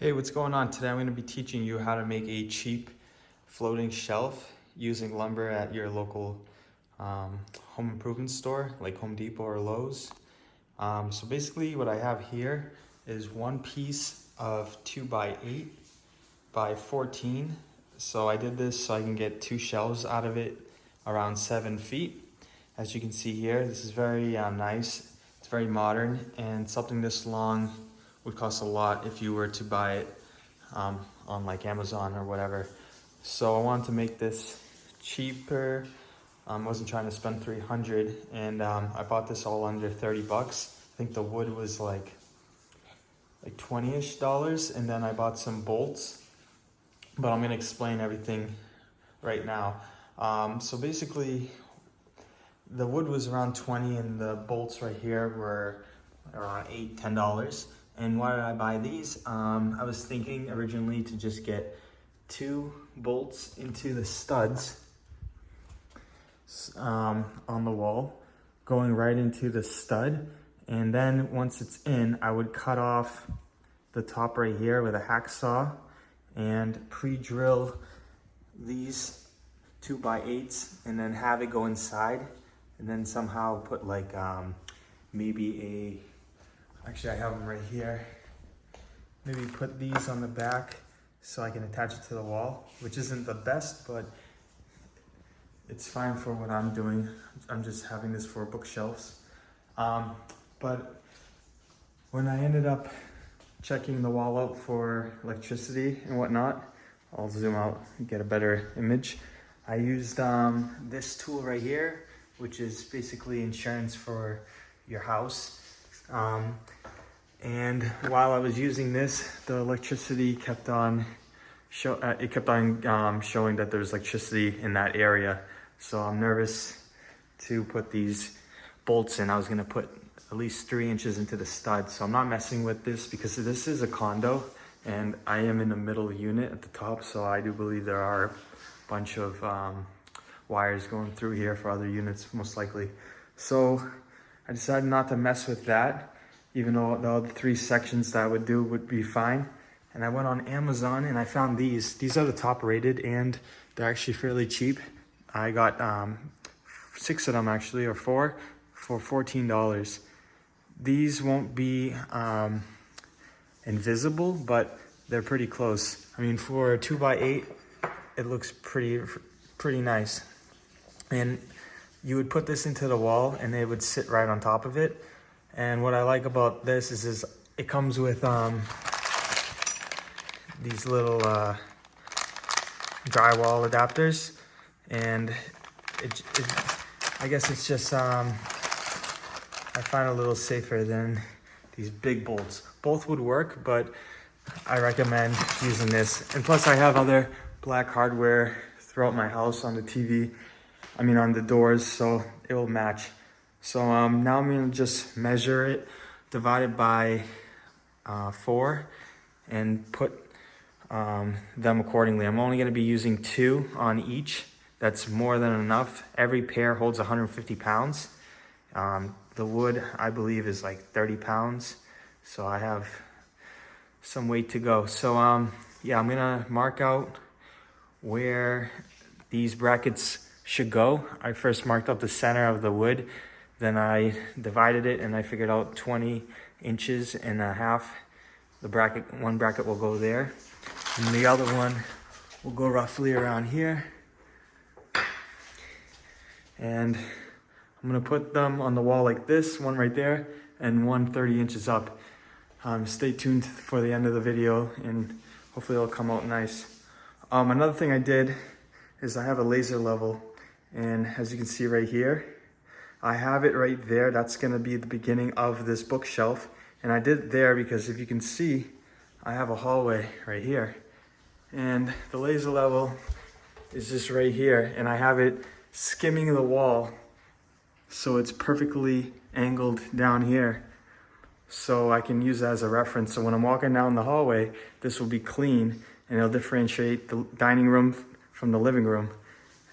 Hey, what's going on? Today I'm going to be teaching you how to make a cheap floating shelf using lumber at your local home improvement store like Home Depot or Lowe's. So basically what I have here is one piece of 2x8 by 14. So I did this so I can get two shelves out of it around 7 feet. As you can see here, this is very nice. It's very modern, and something this long would cost a lot if you were to buy it on like Amazon or whatever. So I wanted to make this cheaper. I wasn't trying to spend 300, and I bought this all under 30 bucks. I think the wood was like 20-ish dollars, and then I bought some bolts, but I'm gonna explain everything right now. So basically the wood was around 20 and the bolts right here were around $8-10. And why did I buy these? I was thinking originally to just get 2 bolts into the studs on the wall, going right into the stud. And then once it's in, I would cut off the top right here with a hacksaw and pre-drill these 2x8s and then have it go inside, and then somehow put like maybe actually I have them right here. Maybe put these on the back so I can attach it to the wall, which isn't the best, but it's fine for what I'm doing. I'm just having this for bookshelves. But when I ended up checking the wall out for electricity and whatnot, I'll zoom out and get a better image. I used this tool right here, which is basically insurance for your house. And while I was using this, the electricity kept on showing that there's electricity in that area. So I'm nervous to put these bolts in. I was gonna put at least 3 inches into the stud. So I'm not messing with this because this is a condo and I am in the middle unit at the top. So I do believe there are a bunch of wires going through here for other units, most likely. So I decided not to mess with that, even though the other 3 sections that I would do would be fine. And I went on Amazon and I found these. These are the top rated and they're actually fairly cheap. I got 6 of them actually, or 4, for $14. These won't be invisible, but they're pretty close. I mean, for a 2x8, it looks pretty nice. And you would put this into the wall and it would sit right on top of it. And what I like about this is it comes with these little drywall adapters, and I guess it's just I find a little safer than these big bolts. Both would work, but I recommend using this. And plus I have other black hardware throughout my house on the TV, on the doors, so it will match. So now I'm gonna just measure it, divide it by 4, and put them accordingly. I'm only gonna be using 2 on each. That's more than enough. Every pair holds 150 pounds. The wood, I believe, is like 30 pounds. So I have some weight to go. So yeah, I'm gonna mark out where these brackets should go. I first marked out the center of the wood, then I divided it and I figured out 20 inches and a half. One bracket will go there, and the other one will go roughly around here. And I'm gonna put them on the wall like this, one right there, and one 30 inches up. Stay tuned for the end of the video and hopefully it'll come out nice. Another thing I did is I have a laser level, and as you can see right here, I have it right there. That's gonna be the beginning of this bookshelf. And I did it there because if you can see, I have a hallway right here. And the laser level is just right here. And I have it skimming the wall, so it's perfectly angled down here. So I can use that as a reference. So when I'm walking down the hallway, this will be clean and it'll differentiate the dining room from the living room.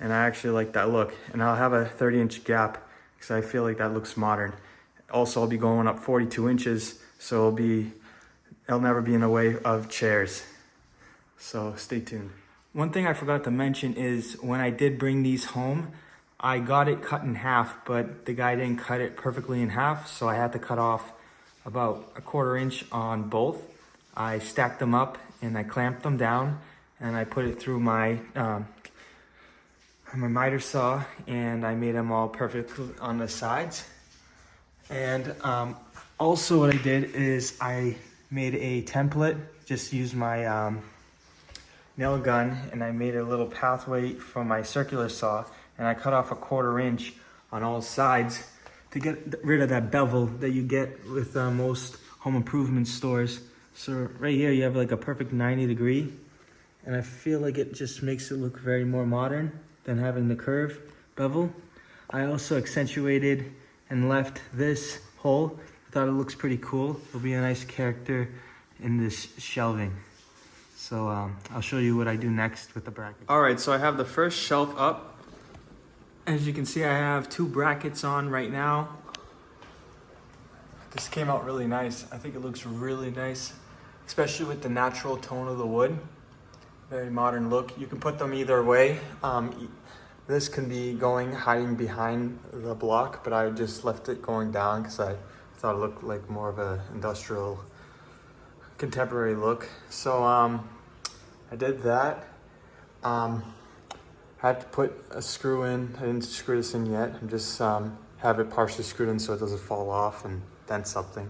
And I actually like that look. And I'll have a 30-inch gap because I feel like that looks modern. Also, I'll be going up 42 inches, so it'll be it'll never be in the way of chairs. So stay tuned. One thing I forgot to mention is when I did bring these home, I got it cut in half, but the guy didn't cut it perfectly in half, so I had to cut off about 1/4 inch on both. I stacked them up and I clamped them down, and I put it through my miter saw, and I made them all perfect on the sides. And also what I did is I made a template, just used my nail gun, and I made a little pathway from my circular saw, and I cut off 1/4 inch on all sides to get rid of that bevel that you get with most home improvement stores. So right here you have like a perfect 90-degree, and I feel like it just makes it look very more modern than having the curve bevel. I also accentuated and left this hole. I thought it looks pretty cool. It'll be a nice character in this shelving. So I'll show you what I do next with the bracket. All right, so I have the first shelf up. As you can see, I have 2 brackets on right now. This came out really nice. I think it looks really nice, especially with the natural tone of the wood. Very modern look. You can put them either way. This can be hiding behind the block, but I just left it going down because I thought it looked like more of an industrial, contemporary look. So I did that. Had to put a screw in. I didn't screw this in yet. I'm just have it partially screwed in so it doesn't fall off and dent something.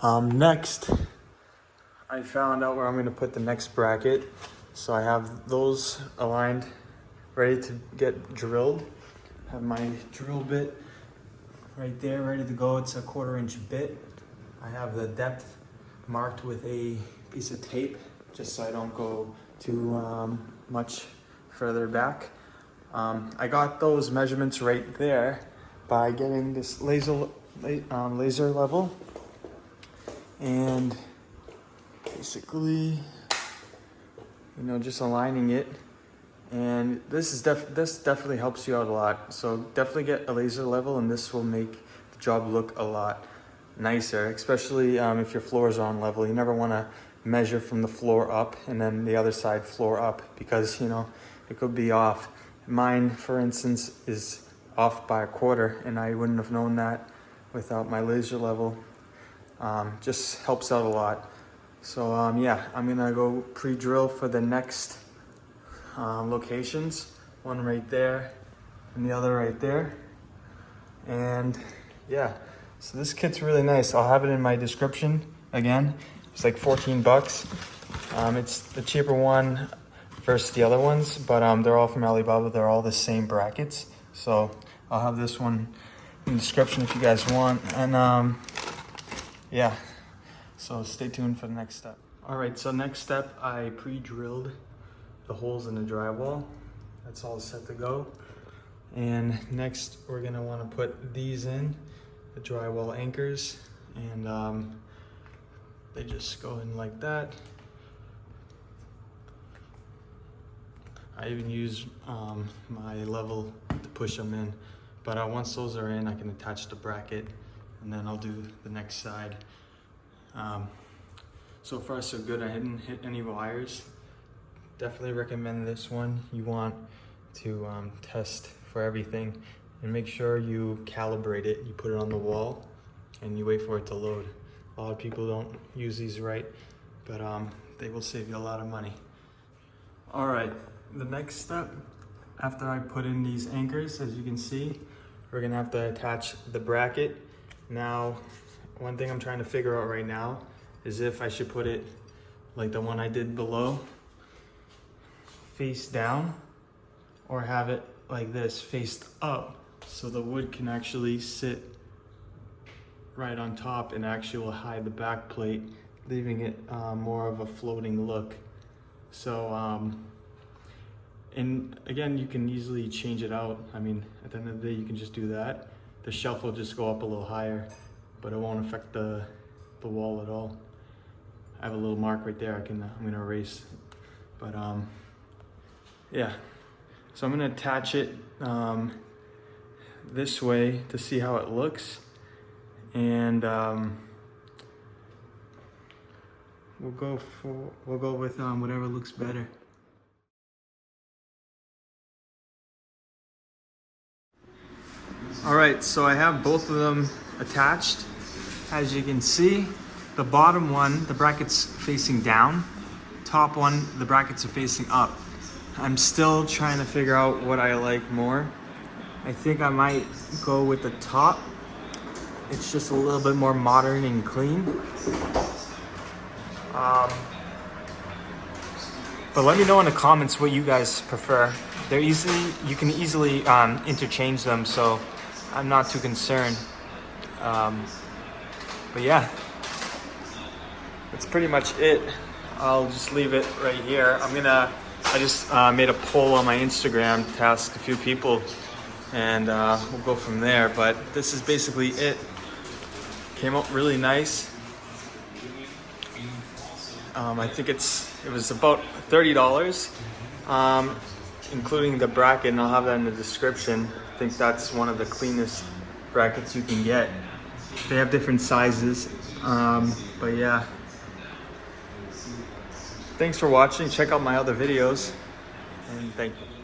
Next, I found out where I'm going to put the next bracket. So I have those aligned, ready to get drilled. Have my drill bit right there, ready to go. It's a 1/4 inch bit. I have the depth marked with a piece of tape, just so I don't go too much further back. I got those measurements right there by getting this laser level, and basically, you know, just aligning it. And this definitely helps you out a lot. So definitely get a laser level, and this will make the job look a lot nicer, especially if your floors are on level. You never want to measure from the floor up and then the other side floor up, because, you know, it could be off. Mine, for instance, is off by 1/4, and I wouldn't have known that without my laser level. Just helps out a lot. So yeah, I'm gonna go pre-drill for the next locations. One right there and the other right there. And yeah, so this kit's really nice. I'll have it in my description again. It's like 14 bucks. It's the cheaper one versus the other ones, but they're all from Alibaba. They're all the same brackets. So I'll have this one in the description if you guys want. And yeah, so stay tuned for the next step. All right, so next step, I pre-drilled the holes in the drywall. That's all set to go. And next we're gonna wanna put these in, the drywall anchors, and they just go in like that. I even use my level to push them in, but once those are in, I can attach the bracket, and then I'll do the next side. So far so good. I didn't hit any wires. Definitely recommend this one. You want to test for everything and make sure you calibrate it. You put it on the wall and you wait for it to load. A lot of people don't use these right, but they will save you a lot of money. All right, the next step, after I put in these anchors, as you can see, we're gonna have to attach the bracket. Now, one thing I'm trying to figure out right now is if I should put it like the one I did below, face down, or have it like this, faced up, so the wood can actually sit right on top and actually will hide the back plate, leaving it more of a floating look. So, and again, you can easily change it out. I mean, at the end of the day, you can just do that. The shelf will just go up a little higher, but it won't affect the wall at all. I have a little mark right there. I'm gonna erase, but yeah. So I'm gonna attach it this way to see how it looks, and we'll go with whatever looks better. All right, so I have both of them attached. As you can see, the bottom one, the bracket's facing down. Top one, the brackets are facing up. I'm still trying to figure out what I like more. I think I might go with the top. It's just a little bit more modern and clean. But let me know in the comments what you guys prefer. You can easily interchange them, so I'm not too concerned. But yeah, that's pretty much it. I'll just leave it right here. I just made a poll on my Instagram to ask a few people, and we'll go from there. But this is basically it. Came out really nice. I think it was about $30, including the bracket, and I'll have that in the description. I think that's one of the cleanest brackets you can get. They have different sizes, but yeah. Thanks for watching. Check out my other videos, and thank you.